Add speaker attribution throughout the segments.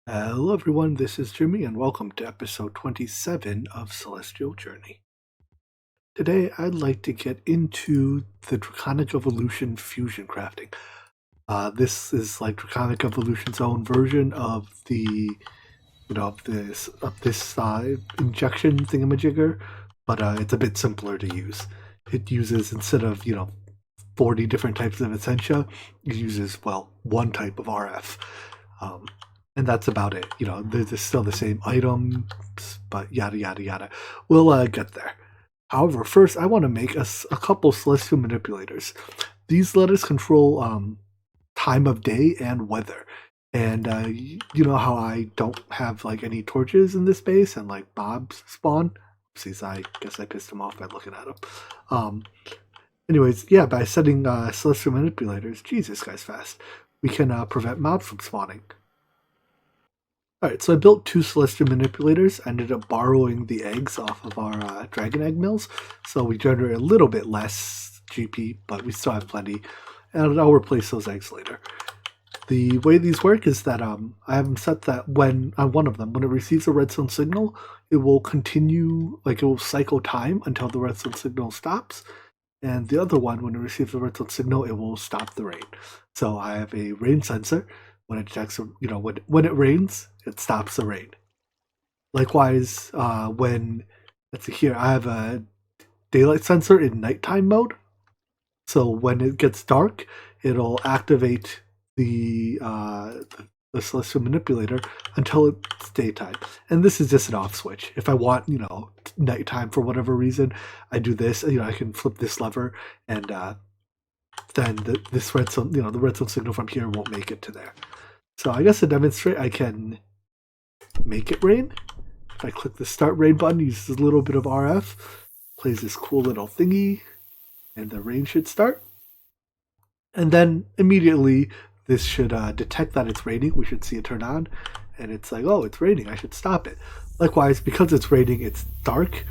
Speaker 1: Hello everyone, this is Jimmy and welcome to episode 27 of Celestial Journey. Today I'd like to get into the Draconic Evolution fusion crafting. This is like Draconic Evolution's own version of this injection thingamajigger, but it's a bit simpler to use. It uses, instead of 40 different types of essentia, it uses one type of RF. And that's about it. There's still the same items, but yada yada yada. We'll get there. However, first I want to make a couple celestial manipulators. These let us control time of day and weather. And you know how I don't have like any torches in this base and like mobs spawn? Oopsies, I guess I pissed him off by looking at him. Anyways, yeah, by setting celestial manipulators, Jesus, guy's fast, we can prevent mobs from spawning. Alright, so I built two celestial manipulators. I ended up borrowing the eggs off of our dragon egg mills, so we generate a little bit less GP, but we still have plenty, and I'll replace those eggs later. The way these work is that I have them set that when on one of them, when it receives a redstone signal, it will continue, like it will cycle time until the redstone signal stops, and the other one, when it receives a redstone signal, it will stop the rain. So I have a rain sensor. When it checks, when it rains, it stops the rain. Likewise, let's see here, I have a daylight sensor in nighttime mode. So when it gets dark, it'll activate the celestial manipulator until it's daytime. And this is just an off switch. If I want, nighttime for whatever reason, I do this. I can flip this lever, and then this redstone, the redstone signal from here won't make it to there. So I guess to demonstrate, I can make it rain. If I click the start rain button, uses a little bit of RF, plays this cool little thingy, and the rain should start. And then immediately this should detect that it's raining. We should see it turn on, and it's like, oh, it's raining, I should stop it. Likewise, because it's raining, it's dark,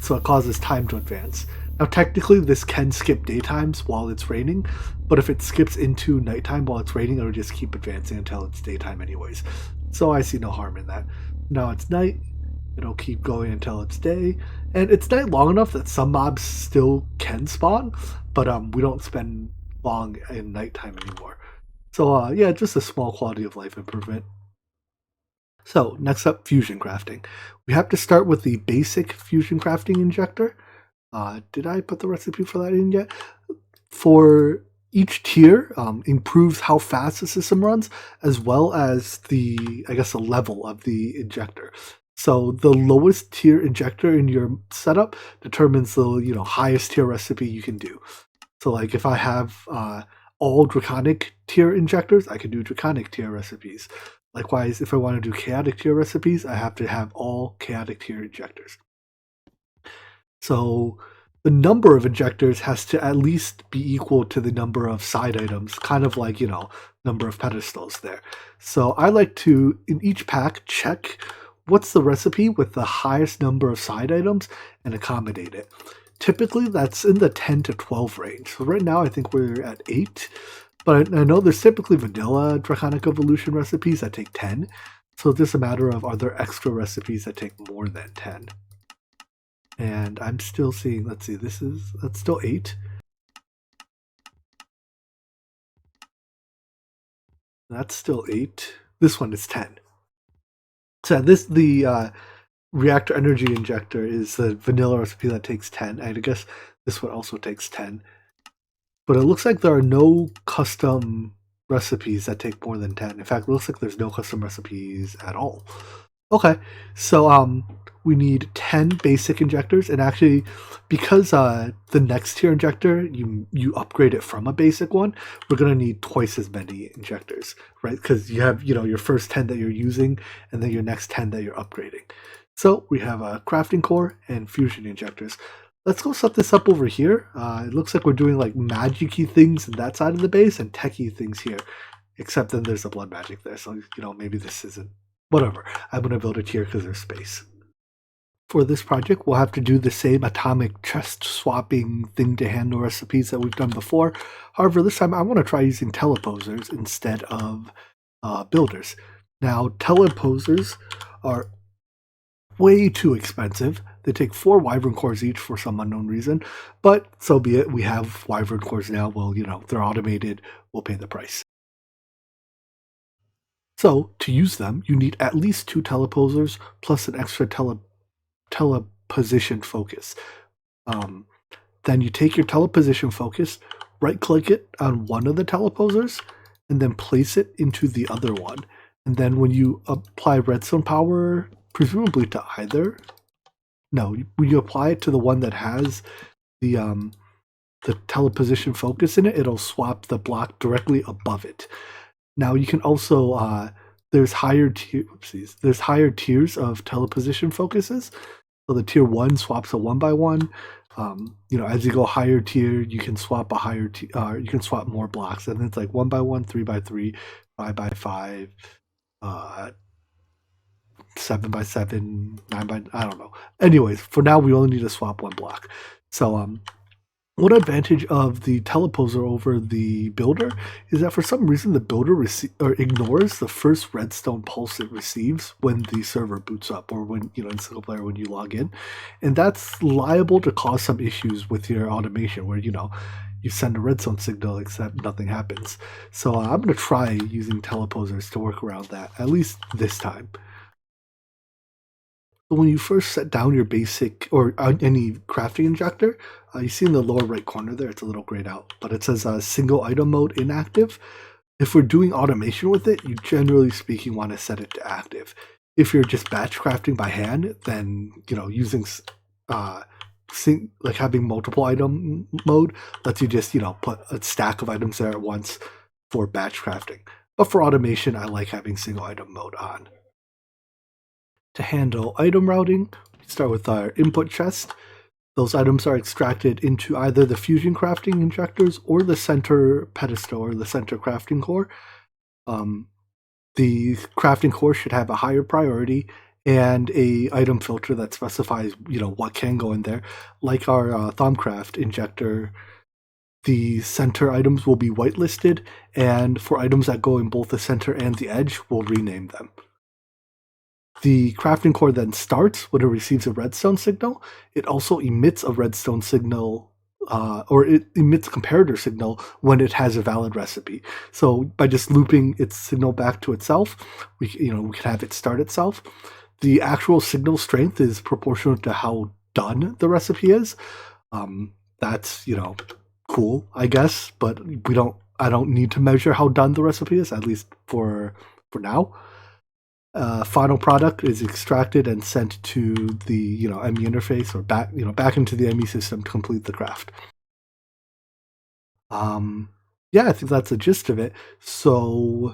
Speaker 1: so it causes time to advance. Now, technically, this can skip daytimes while it's raining, but if it skips into nighttime while it's raining, it'll just keep advancing until it's daytime anyways. So I see no harm in that. Now it's night, it'll keep going until it's day, and it's night long enough that some mobs still can spawn, but we don't spend long in nighttime anymore. So yeah, just a small quality of life improvement. So next up, fusion crafting. We have to start with the basic fusion crafting injector. Did I put the recipe for that in yet? For each tier, improves how fast the system runs, as well as the level of the injector. So the lowest tier injector in your setup determines the highest tier recipe you can do. So like if I have all draconic tier injectors, I can do draconic tier recipes. Likewise, if I want to do chaotic tier recipes, I have to have all chaotic tier injectors. So the number of injectors has to at least be equal to the number of side items, kind of like, number of pedestals there. So I like to, in each pack, check what's the recipe with the highest number of side items and accommodate it. Typically, that's in the 10 to 12 range. So right now, I think we're at 8. But I know there's typically vanilla Draconic Evolution recipes that take 10. So it's just a matter of, are there extra recipes that take more than 10? And I'm still seeing, let's see, that's still 8. That's still 8. This one is 10. So the reactor energy injector is the vanilla recipe that takes 10. I guess this one also takes 10. But it looks like there are no custom recipes that take more than 10. In fact, it looks like there's no custom recipes at all. Okay, so we need 10 basic injectors, and actually, because the next tier injector, you upgrade it from a basic one, we're going to need twice as many injectors, right? Because you have, your first 10 that you're using, and then your next 10 that you're upgrading. So we have a crafting core and fusion injectors. Let's go set this up over here. It looks like we're doing like magic-y things in that side of the base and techy things here, except then there's a blood magic there, so maybe this isn't. Whatever, I'm going to build it here because there's space. For this project, we'll have to do the same atomic chest swapping thing to handle recipes that we've done before. However, this time I want to try using teleposers instead of builders. Now, teleposers are way too expensive. They take 4 Wyvern cores each for some unknown reason, but so be it. We have Wyvern cores now. Well, they're automated. We'll pay the price. So, to use them, you need at least 2 teleposers plus an extra teleposition focus. Then you take your teleposition focus, right-click it on one of the teleposers, and then place it into the other one. And then when you apply redstone power, presumably to either, no, when you apply it to the one that has the teleposition focus in it, it'll swap the block directly above it. Now you can also there's higher tiers of teleposition focuses. So the tier 1 swaps a 1x1. As you go higher tier, you can swap a higher you can swap more blocks, and it's like 1x1, 3x3, 5x5, 7x7, 9x, I don't know. Anyways, for now we only need to swap one block. So one advantage of the teleposer over the builder is that for some reason the builder ignores the first redstone pulse it receives when the server boots up, or when in single player when you log in, and that's liable to cause some issues with your automation where you send a redstone signal except nothing happens. So I'm going to try using teleposers to work around that, at least this time. When you first set down your basic or any crafting injector, you see in the lower right corner there, it's a little grayed out, but it says single item mode inactive. If we're doing automation with it, you generally speaking want to set it to active. If you're just batch crafting by hand, then using like having multiple item mode lets you just put a stack of items there at once for batch crafting. But for automation, I like having single item mode on. To handle item routing, we start with our input chest. Those items are extracted into either the fusion crafting injectors or the center pedestal or the center crafting core. The crafting core should have a higher priority and a item filter that specifies what can go in there. Like our Thumbcraft injector, the center items will be whitelisted, and for items that go in both the center and the edge, we'll rename them. The crafting core then starts when it receives a redstone signal. It also emits a redstone signal, or it emits a comparator signal when it has a valid recipe. So by just looping its signal back to itself, we can have it start itself. The actual signal strength is proportional to how done the recipe is. That's cool, I guess, but I don't need to measure how done the recipe is, at least for now. Final product is extracted and sent to the ME interface, or back into the ME system to complete the craft. Yeah, I think that's the gist of it. So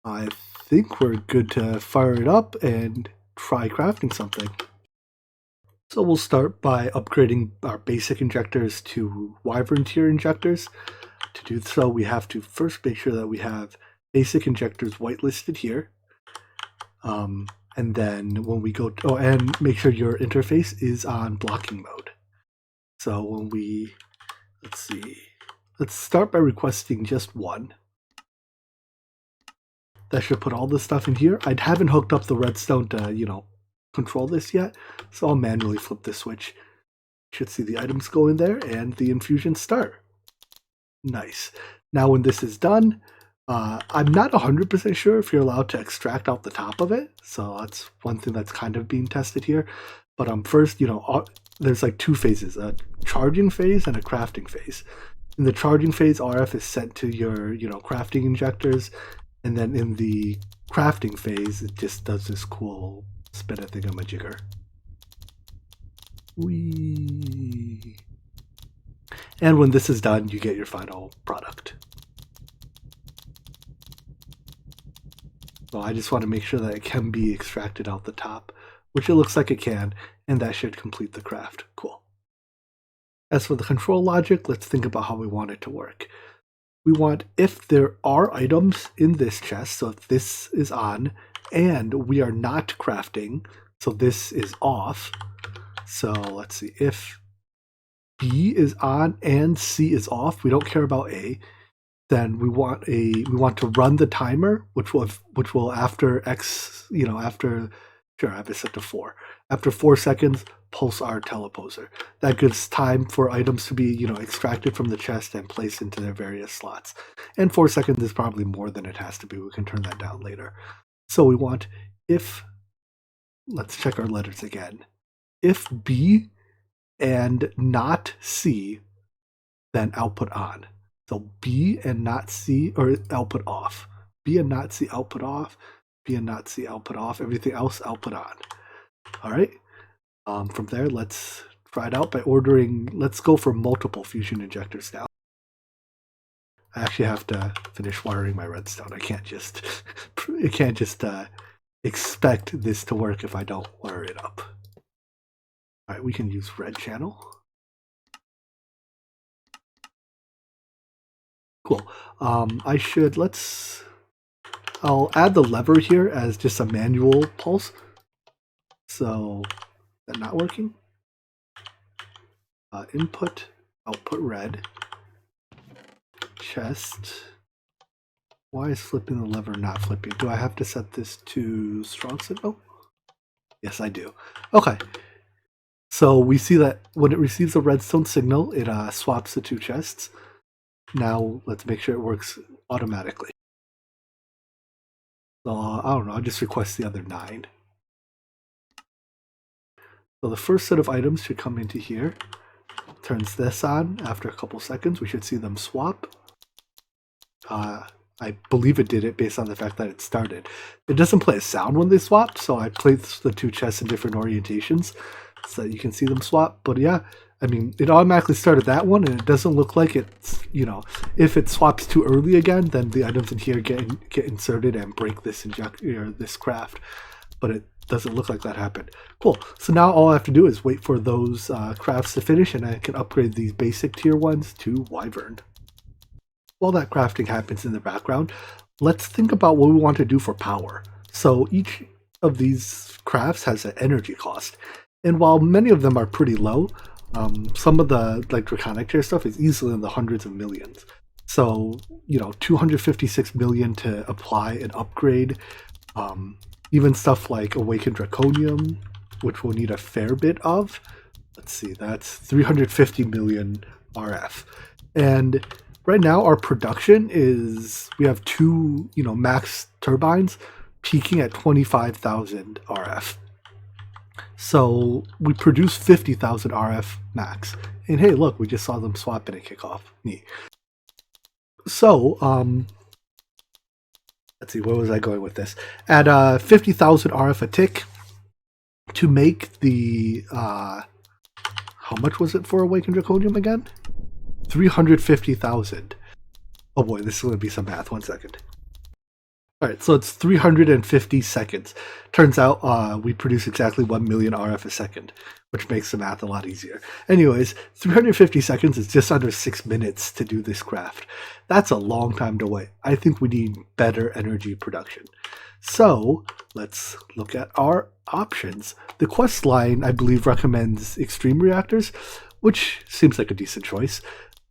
Speaker 1: I think we're good to fire it up and try crafting something. So we'll start by upgrading our basic injectors to Wyvern tier injectors. To do so, we have to first make sure that we have basic injectors whitelisted here. And then when we go and make sure your interface is on blocking mode. So when let's start by requesting just one. That should put all the stuff in here. I haven't hooked up the redstone to control this yet, so I'll manually flip this switch. You should see the items go in there and the infusion start. Nice. Now when this is done, I'm not 100% sure if you're allowed to extract out the top of it, so that's one thing that's kind of being tested here. But first, there's like two phases, a charging phase and a crafting phase. In the charging phase, RF is sent to your crafting injectors, and then in the crafting phase, it just does this cool spinner thingamajigger. Whee! And when this is done, you get your final product. So I just want to make sure that it can be extracted out the top, which it looks like it can, and that should complete the craft. Cool. As for the control logic, let's think about how we want it to work. We want, if there are items in this chest, so if this is on, and we are not crafting, so this is off. So let's see, if B is on and C is off, we don't care about A. then we want to run the timer, which will after X, after, sure, I have it set to 4. After 4 seconds, pulse our teleposer. That gives time for items to be, extracted from the chest and placed into their various slots. And 4 seconds is probably more than it has to be. We can turn that down later. So we want if, let's check our letters again. If B and not C, then output on. So B and not C, or output off. B and not C, output off. B and not C, output off. Everything else, output on. All right. From there, let's try it out by ordering. Let's go for multiple fusion injectors now. I actually have to finish wiring my redstone. I can't just expect this to work if I don't wire it up. All right, we can use red channel. Cool. I'll add the lever here as just a manual pulse. So, that not working. Input, output red. Chest. Why is flipping the lever not flipping? Do I have to set this to strong signal? Yes, I do. Okay. So we see that when it receives a redstone signal, it swaps the 2 chests. Now let's make sure it works automatically. So I don't know, I'll just request the other 9. So the first set of items should come into here. Turns this on. After a couple seconds, we should see them swap. I believe it did it based on the fact that it started. It doesn't play a sound when they swap, so I placed the 2 chests in different orientations so that you can see them swap. But yeah, I mean, it automatically started that one, and it doesn't look like it's, if it swaps too early again, then the items in here get inserted and break this this craft. But it doesn't look like that happened. Cool. So now all I have to do is wait for those crafts to finish, and I can upgrade these basic tier ones to Wyvern. While that crafting happens in the background, let's think about what we want to do for power. So each of these crafts has an energy cost, and while many of them are pretty low, some of the draconic tier stuff is easily in the hundreds of millions. So 256 million to apply and upgrade. Even stuff like Awakened Draconium, which we'll need a fair bit of. Let's see, that's 350 million RF. And right now our production is, we have 2, max turbines peaking at 25,000 RF. So we produce 50,000 RF max. And hey, look, we just saw them swap in and kick off. Neat. So, let's see, where was I going with this? At 50,000 RF a tick, to make the, how much was it for Awakened Draconium again? 350,000. Oh boy, this is going to be some math. 1 second. Alright, so it's 350 seconds. Turns out we produce exactly 1 million RF a second, which makes the math a lot easier. Anyways, 350 seconds is just under 6 minutes to do this craft. That's a long time to wait. I think we need better energy production. So let's look at our options. The quest line, I believe, recommends extreme reactors, which seems like a decent choice.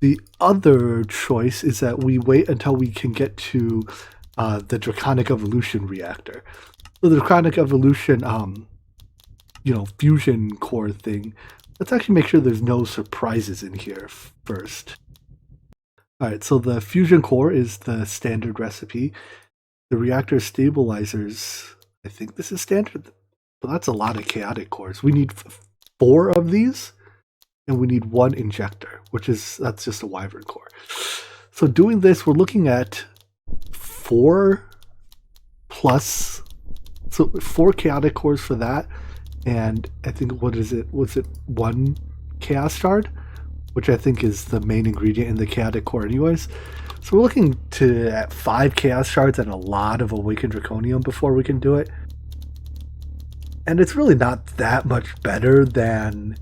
Speaker 1: The other choice is that we wait until we can get to the Draconic Evolution reactor. So the Draconic Evolution, fusion core thing. Let's actually make sure there's no surprises in here first. Alright, so the fusion core is the standard recipe. The reactor stabilizers, I think this is standard, but that's a lot of chaotic cores. We need 4 of these, and we need 1 injector, that's just a Wyvern core. So doing this, we're looking at 4 plus, so 4 chaotic cores for that, and I think, was it 1 chaos shard, which I think is the main ingredient in the chaotic core anyways. So we're looking at 5 chaos shards and a lot of Awakened Draconium before we can do it. And it's really not that much better than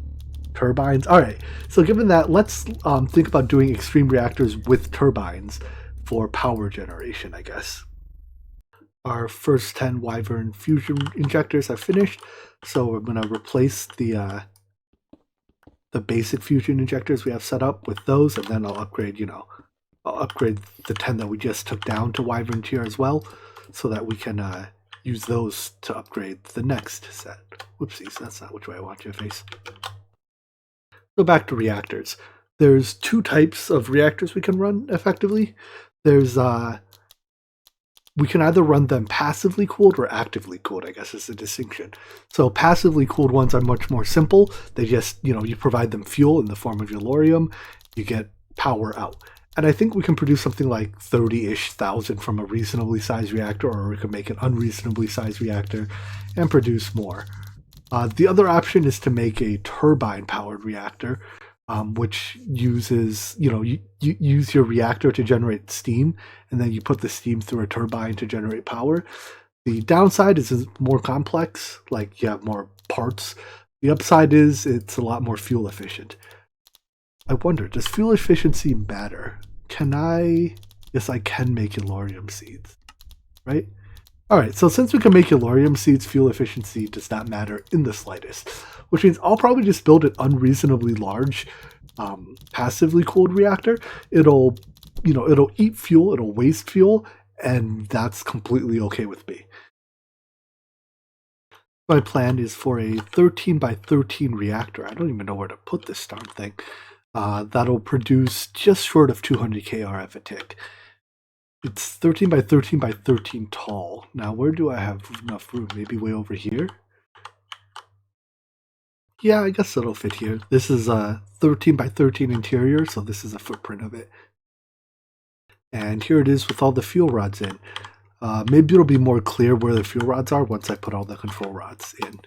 Speaker 1: turbines. Alright, so given that, let's think about doing extreme reactors with turbines for power generation, I guess. Our first 10 Wyvern fusion injectors have finished, so we're going to replace the basic fusion injectors we have set up with those, and then I'll upgrade, I'll upgrade the 10 that we just took down to Wyvern tier as well, so that we can use those to upgrade the next set. Whoopsies, that's not which way I want you to face. Go back to reactors. There's two types of reactors we can run effectively. There's we can either run them passively cooled or actively cooled, I guess is the distinction. So passively cooled ones are much more simple. They just, you provide them fuel in the form of Yellorium, you get power out. And I think we can produce something like 30-ish thousand from a reasonably sized reactor, or we can make an unreasonably sized reactor and produce more. The other option is to make a turbine-powered reactor, which uses, you use your reactor to generate steam, and then you put the steam through a turbine to generate power. The downside is it's more complex, like you have more parts. The upside is it's a lot more fuel efficient. I wonder, does fuel efficiency matter? Yes, I can make Yellorium seeds, right? Alright, so since we can make Yellorium seeds, fuel efficiency does not matter in the slightest, which means I'll probably just build an unreasonably large, passively cooled reactor. It'll eat fuel, it'll waste fuel, and that's completely okay with me. My plan is for a 13 by 13 reactor. I don't even know where to put this darn thing. That'll produce just short of 200 KRF a tick. It's 13 by 13 by 13 tall. Now, where do I have enough room? Maybe way over here? Yeah, I guess it'll fit here. This is a 13 by 13 interior, so this is a footprint of it. And here it is with all the fuel rods in. Maybe it'll be more clear where the fuel rods are once I put all the control rods in.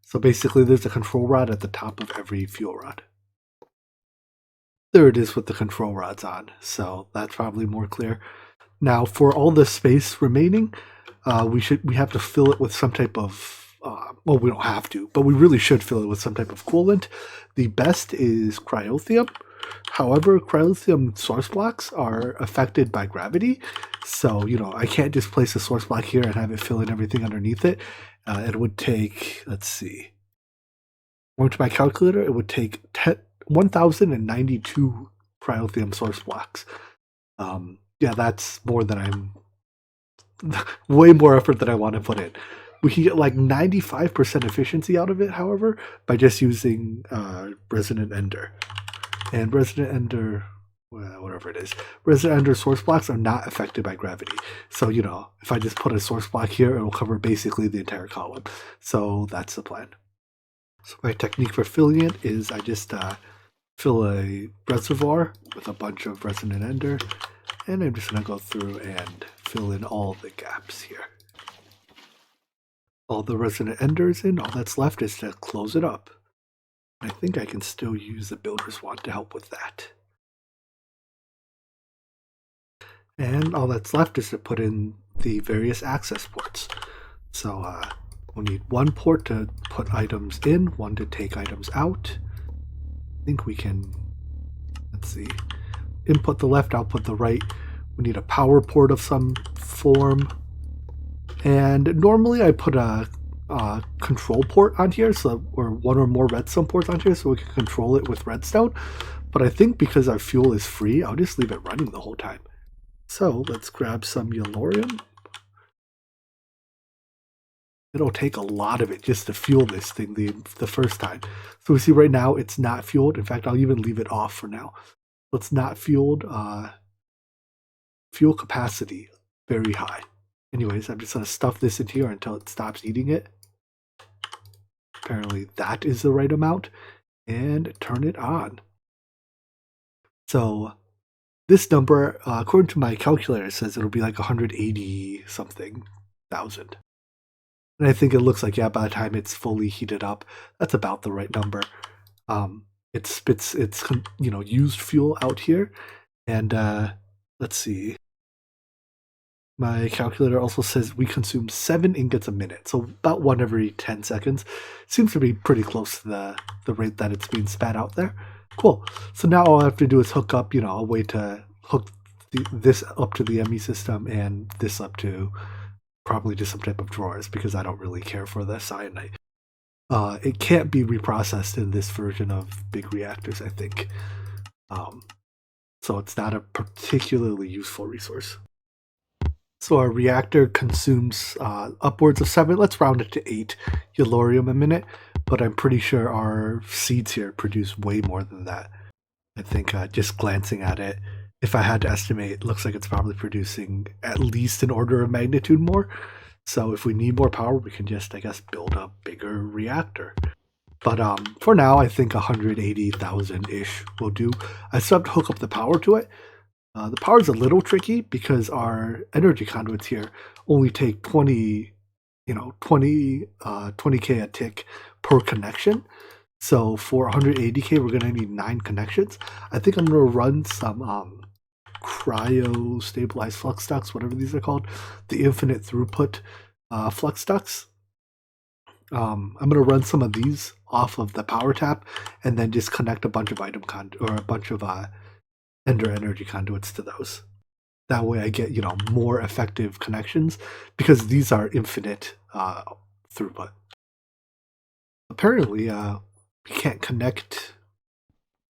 Speaker 1: So basically, there's a control rod at the top of every fuel rod. There it is with the control rods on, so that's probably more clear. Now, for all the space remaining, we have to fill it with some type of, well, we don't have to, but we really should fill it with some type of coolant. The best is cryothium. However, cryothium source blocks are affected by gravity, so, I can't just place a source block here and have it fill in everything underneath it. It would take, let's see, going to my calculator, it would take 1,092 cryothium source blocks. Yeah, that's more than way more effort than I want to put in. We can get like 95% efficiency out of it, however, by just using Resonant Ender. And Resonant Ender, whatever it is, Resonant Ender source blocks are not affected by gravity. So, if I just put a source block here, it will cover basically the entire column. So that's the plan. So my technique for filling it is I just fill a reservoir with a bunch of Resonant Ender, and I'm just going to go through and fill in all the gaps here. All the Resonant Enders in, all that's left is to close it up. I think I can still use the Builder's Wand to help with that. And all that's left is to put in the various access ports. So we'll need one port to put items in, one to take items out. I think we can, let's see, input the left, output the right. We need a power port of some form. And normally I put a control port on here, or one or more redstone ports on here so we can control it with redstone. But I think because our fuel is free, I'll just leave it running the whole time. So let's grab some Yellorium. It'll take a lot of it just to fuel this thing the first time. So we see right now it's not fueled. In fact, I'll even leave it off for now. So it's not fueled. Fuel capacity, very high. Anyways, I'm just going to stuff this in here until it stops eating it. Apparently that is the right amount. And turn it on. So this number, according to my calculator, says it'll be like 180 something thousand. And I think it looks like, yeah, by the time it's fully heated up, that's about the right number. It spits its, used fuel out here. And let's see. My calculator also says we consume 7 ingots a minute, so about 1 every 10 seconds. Seems to be pretty close to the rate that it's being spat out there. Cool. So now all I have to do is hook up, a way to hook this up to the ME system and this up to probably just some type of drawers, because I don't really care for the cyanide. It can't be reprocessed in this version of big reactors, I think. So so it's not a particularly useful resource. So our reactor consumes upwards of 7, let's round it to 8 yellorium a minute, but I'm pretty sure our seeds here produce way more than that. I think just glancing at it, if I had to estimate, it looks like it's probably producing at least an order of magnitude more. So if we need more power, we can just, I guess, build a bigger reactor. But for now, I think 180,000-ish will do. I still have to hook up the power to it. The power is a little tricky because our energy conduits here only take 20K a tick per connection. So for 180K, we're going to need 9 connections. I think I'm going to run some cryo stabilized flux ducts, whatever these are called, the infinite throughput flux ducts. I'm going to run some of these off of the power tap and then just connect a bunch of a bunch of Ender energy conduits to those. That way I get, more effective connections because these are infinite throughput. Apparently, we can't connect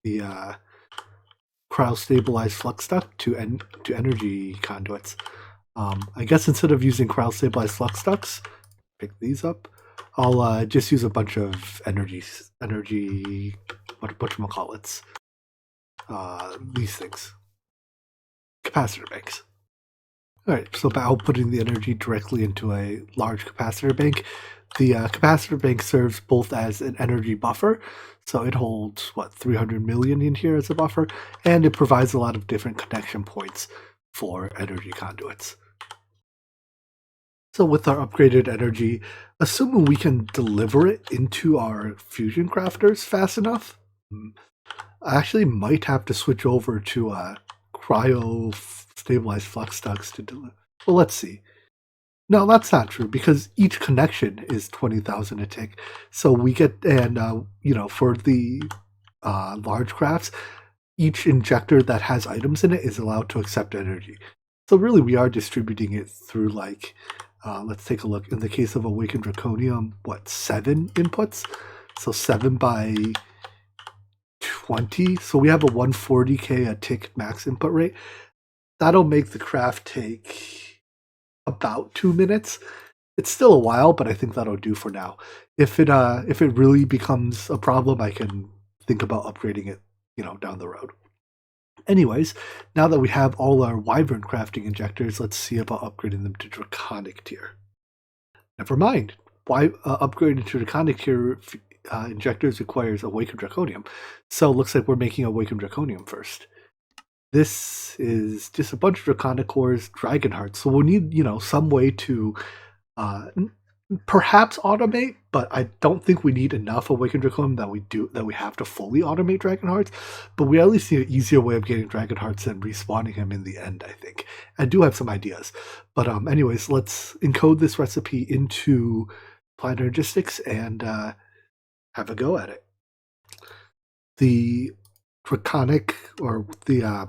Speaker 1: the cryo-stabilized flux duct to energy conduits. I guess instead of using cryo-stabilized flux ducts, pick these up, I'll just use a bunch of energy, whatchamacallits. These things. Capacitor banks. Alright, so by outputting the energy directly into a large capacitor bank, the capacitor bank serves both as an energy buffer, so it holds, 300 million in here as a buffer, and it provides a lot of different connection points for energy conduits. So with our upgraded energy, assuming we can deliver it into our fusion crafters fast enough, I actually might have to switch over to cryo stabilized flux ducts to deliver. Well, let's see. No, that's not true because each connection is 20,000 a tick. So we get, and for the large crafts, each injector that has items in it is allowed to accept energy. So really, we are distributing it through let's take a look. In the case of Awakened Draconium, 7 inputs? So 7 by 20. So we have a 140K a tick max input rate. That'll make the craft take about 2 minutes. It's still a while, but I think that'll do for now. If it really becomes a problem, I can think about upgrading it, down the road. Anyways, now that we have all our Wyvern crafting injectors, let's see about upgrading them to Draconic tier. Never mind. Why upgrading to Draconic tier injectors requires Awakened Draconium. So it looks like we're making Awakened Draconium first. This is just a bunch of Draconic cores, Dragon Hearts. So we'll need, some way to perhaps automate, but I don't think we need enough Awakened Draconium that we have to fully automate Dragon Hearts. But we at least need an easier way of getting Dragon Hearts and respawning him in the end, I think. I do have some ideas. But anyways, let's encode this recipe into Applied Energistics and have a go at it. The Draconic, or the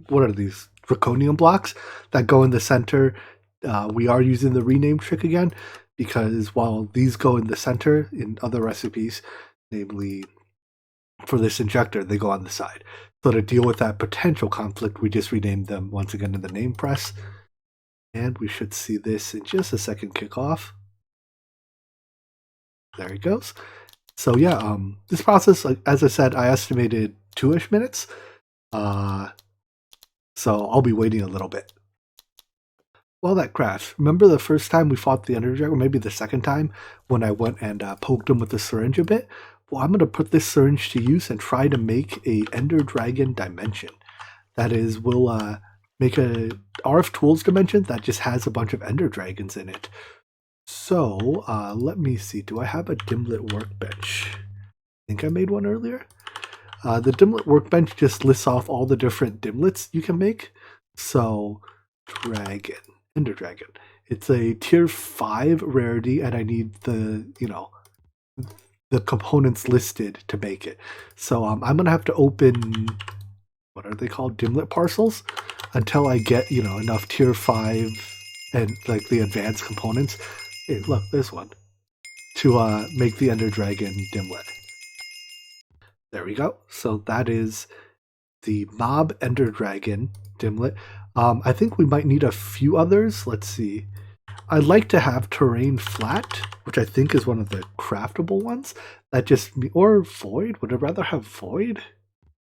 Speaker 1: what are these? Draconium blocks that go in the center. We are using the rename trick again because while these go in the center in other recipes, namely for this injector, they go on the side. So to deal with that potential conflict, we just renamed them once again in the name press. And we should see this in just a second kick off. There it goes. So yeah, this process, as I said, I estimated 2-ish minutes. So I'll be waiting a little bit. Well, that crashed. Remember the first time we fought the Ender Dragon, or maybe the second time, when I went and poked him with the syringe a bit? Well, I'm going to put this syringe to use and try to make a Ender Dragon dimension. That is, we'll make a RF Tools dimension that just has a bunch of Ender Dragons in it. So, let me see. Do I have a Dimlet workbench? I think I made one earlier. The Dimlet workbench just lists off all the different Dimlets you can make. So, Dragon. Ender Dragon. It's a tier 5 rarity, and I need the components listed to make it. So I'm gonna have to open, what are they called, Dimlet parcels, until I get enough tier 5 and the advanced components. Hey, look, there's one to make the Ender Dragon Dimlet. There we go. So that is the Mob Ender Dragon dimlet. I think we might need a few others. Let's see. I'd like to have Terrain Flat, which I think is one of the craftable ones. That just or Void. Would I rather have Void?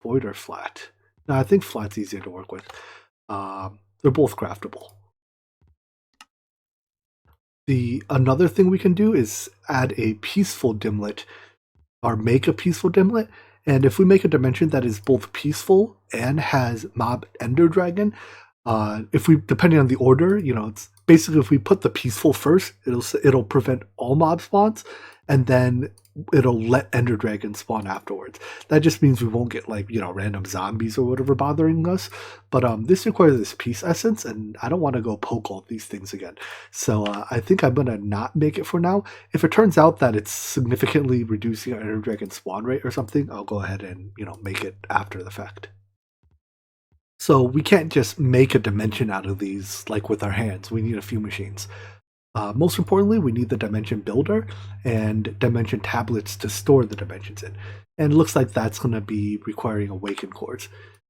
Speaker 1: Void or Flat? No, I think Flat's easier to work with. They're both craftable. Another thing we can do is add a peaceful dimlet, or make a peaceful dimlet. And if we make a dimension that is both peaceful and has Mob Ender Dragon, if we, depending on the order, it's basically if we put the peaceful first, it'll prevent all mob spawns, and then it'll let Ender Dragon spawn afterwards. That just means we won't get random zombies or whatever bothering us. But this requires this peace essence, and I don't want to go poke all these things again. So I think I'm gonna not make it for now. If it turns out that it's significantly reducing our Ender Dragon spawn rate or something, I'll go ahead and make it after the fact. So we can't just make a dimension out of these like with our hands. We need a few machines. Most importantly, we need the dimension builder and dimension tablets to store the dimensions in. And it looks like that's going to be requiring awakened cores.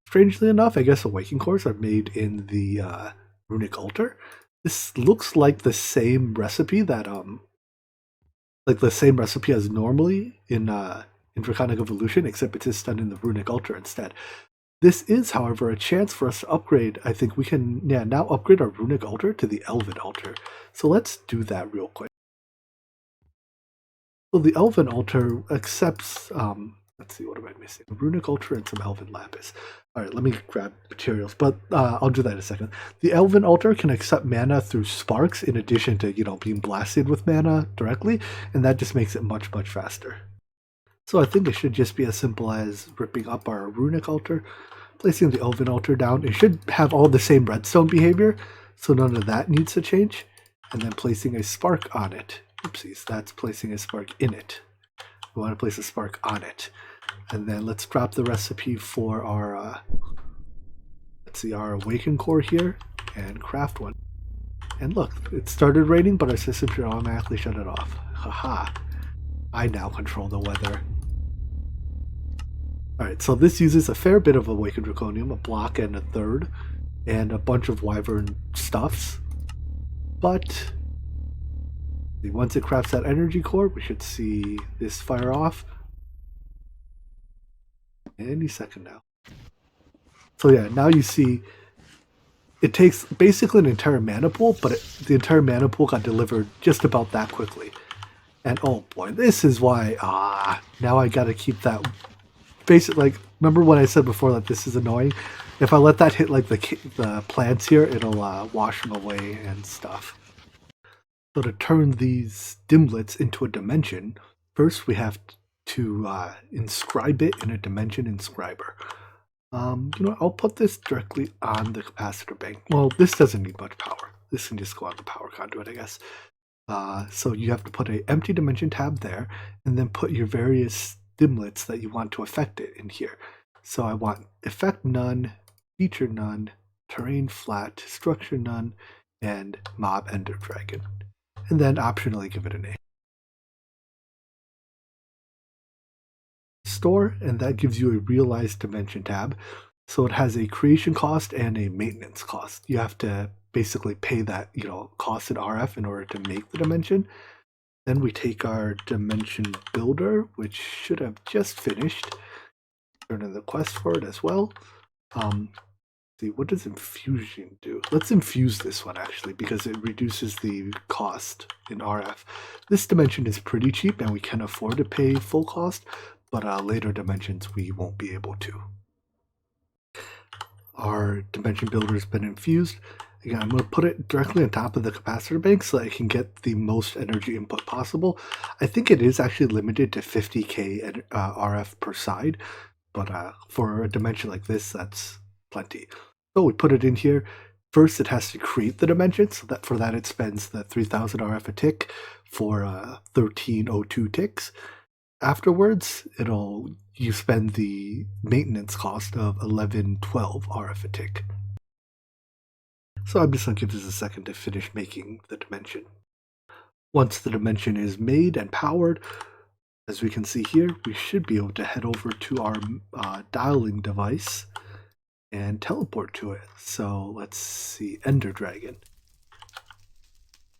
Speaker 1: Strangely enough, I guess awakened cores are made in the runic altar. This looks like the same recipe that as normally in Draconic Evolution, except it's just done in the runic altar instead. This is, however, a chance for us to upgrade. I think we can now upgrade our runic altar to the elven altar. So let's do that real quick. So the elven altar accepts, let's see, what am I missing? A runic altar and some elven lapis. All right, let me grab materials, but I'll do that in a second. The elven altar can accept mana through sparks in addition to, being blasted with mana directly, and that just makes it much, much faster. So I think it should just be as simple as ripping up our runic altar, placing the elven altar down. It should have all the same redstone behavior, so none of that needs to change. And then placing a spark on it. Oopsies, that's placing a spark in it. We want to place a spark on it. And then let's drop the recipe for our, our awakened core here, and craft one. And look, it started raining, but our system should automatically shut it off. Haha. I now control the weather. Alright, so this uses a fair bit of awakened draconium, a block and a third, and a bunch of wyvern stuffs. But once it crafts that energy core, we should see this fire off any second now. So yeah, now you see it takes basically an entire mana pool, but the entire mana pool got delivered just about that quickly. And oh boy, this is why, now I gotta keep that, remember when I said before that this is annoying? If I let that hit the plants here, it'll wash them away and stuff. So to turn these dimlets into a dimension, first we have to inscribe it in a dimension inscriber. I'll put this directly on the capacitor bank. Well, this doesn't need much power. This can just go on the power conduit, I guess. So you have to put an empty dimension tab there, and then put your various dimlets that you want to affect it in here. So I want effect none, feature none, terrain flat, structure none, and mob ender dragon. And then optionally give it a name. Store, and that gives you a realized dimension tab. So it has a creation cost and a maintenance cost. You have to basically pay that, cost in RF in order to make the dimension. Then we take our dimension builder, which should have just finished. Turn in the quest for it as well. See, what does infusion do? Let's infuse this one actually, because it reduces the cost in RF. This dimension is pretty cheap and we can afford to pay full cost, but later dimensions we won't be able to. Our dimension builder has been infused. Again, I'm going to put it directly on top of the capacitor bank so that I can get the most energy input possible. I think it is actually limited to 50k RF per side, but for a dimension like this, that's plenty. So we put it in here. First, it has to create the dimension, so that for that it spends the 3000 RF a tick for 1302 ticks. Afterwards, you spend the maintenance cost of 1112 RF a tick. So I'm just going to give this a second to finish making the dimension. Once the dimension is made and powered, as we can see here, we should be able to head over to our dialing device and teleport to it. So let's see, Ender Dragon.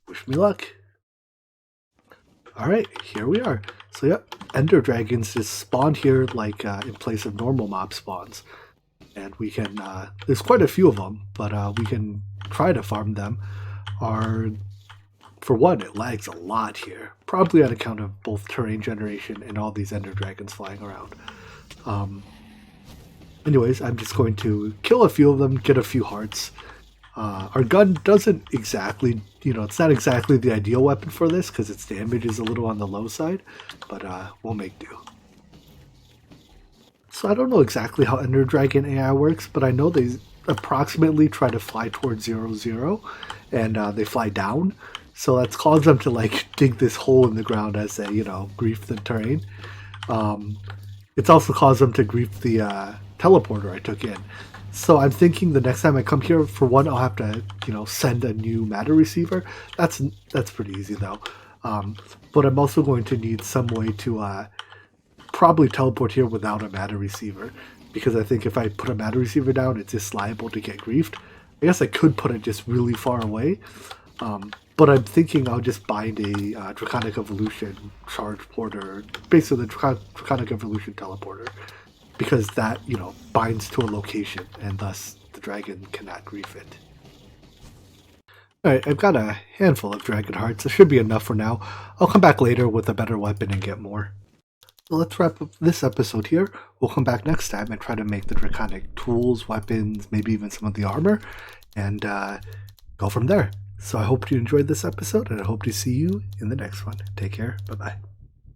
Speaker 1: Wish me luck. Alright, here we are. So yep, Ender Dragons just spawned here like in place of normal mob spawns. And we can, there's quite a few of them, but we can try to farm them. For one, it lags a lot here, probably on account of both terrain generation and all these Ender Dragons flying around. Anyways, I'm just going to kill a few of them, get a few hearts. Our gun doesn't exactly, it's not exactly the ideal weapon for this because its damage is a little on the low side, but we'll make do. So I don't know exactly how Ender Dragon AI works, but I know they approximately try to fly towards 0, and they fly down. So that's caused them to like dig this hole in the ground as they, grief the terrain. It's also caused them to grief the teleporter I took in. So I'm thinking the next time I come here, for one, I'll have to, send a new matter receiver. That's pretty easy though. But I'm also going to need some way to probably teleport here without a matter receiver, because I think if I put a matter receiver down, it's just liable to get griefed. I guess I could put it just really far away, but I'm thinking I'll just bind a Draconic Evolution charge porter, basically the Draconic Evolution teleporter, because that, binds to a location, and thus the dragon cannot grief it. Alright, I've got a handful of dragon hearts. It should be enough for now. I'll come back later with a better weapon and get more. So let's wrap up this episode here. We'll come back next time and try to make the draconic tools, weapons, maybe even some of the armor, and go from there. So I hope you enjoyed this episode, and I hope to see you in the next one. Take care. Bye-bye.